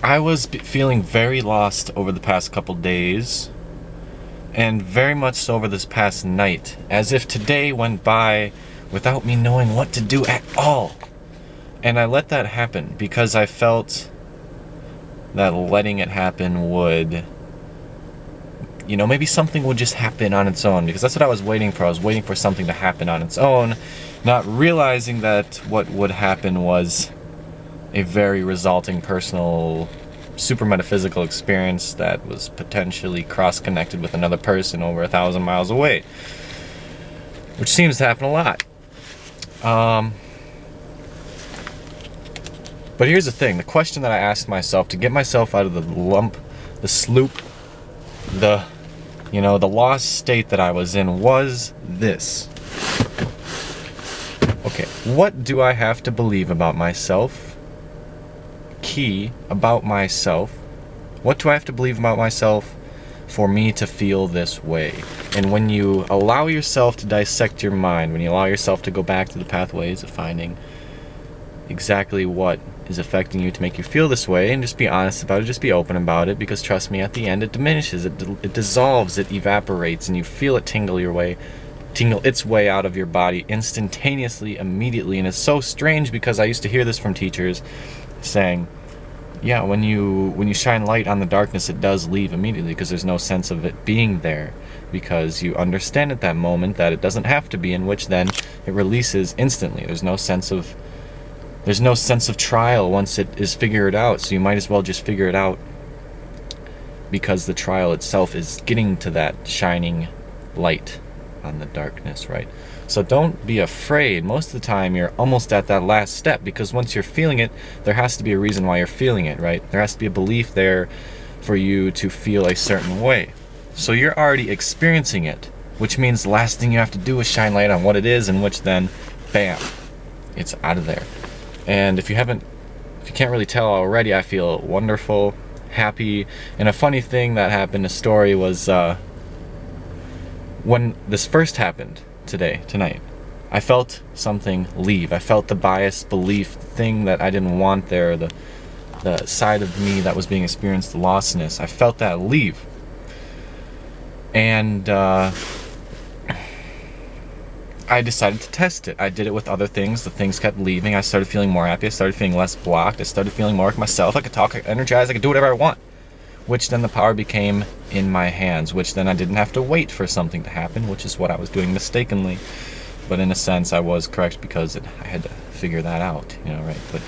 I was feeling very lost over the past couple days, and very much so over this past night, as if today went by without me knowing what to do at all. And I let that happen because I felt that letting it happen would, maybe something would just happen on its own, because that's what I was waiting for. I was waiting for something to happen on its own, not realizing that what would happen was a very resulting personal, super metaphysical experience that was potentially cross-connected with another person over 1,000 miles away, which seems to happen a lot. But here's the thing, the question that I asked myself to get myself out of the lump, the sloop, the lost state that I was in was this. Okay, what do I have to believe about myself? Key, about myself. What do I have to believe about myself for me to feel this way? And when you allow yourself to dissect your mind, when you allow yourself to go back to the pathways of finding exactly what is affecting you to make you feel this way, and just be honest about it, just be open about it, because trust me, at the end it diminishes, it dissolves, it evaporates, and you feel it tingle its way out of your body instantaneously, immediately. And it's so strange, because I used to hear this from teachers saying, yeah, when you shine light on the darkness, it does leave immediately, because there's no sense of it being there, because you understand at that moment that it doesn't have to be, in which then it releases instantly. There's no sense of trial once it is figured out, so you might as well just figure it out, because the trial itself is getting to that shining light on the darkness, right? So don't be afraid. Most of the time you're almost at that last step, because once you're feeling it, there has to be a reason why you're feeling it, right? There has to be a belief there for you to feel a certain way. So you're already experiencing it, which means the last thing you have to do is shine light on what it is, in which then, bam, it's out of there. And if you can't really tell already, I feel wonderful, happy. And a funny thing that happened, a story, was when this first happened tonight, I felt something leave. I felt the bias belief thing that I didn't want there, the side of me that was being experienced, the lostness. I felt that leave. And I decided to test it. I did it with other things. The things kept leaving. I started feeling more happy. I started feeling less blocked. I started feeling more like myself. I could talk, I could energize, I could do whatever I want. Which then the power became in my hands, which then I didn't have to wait for something to happen, which is what I was doing mistakenly. But in a sense, I was correct, because I had to figure that out, right? But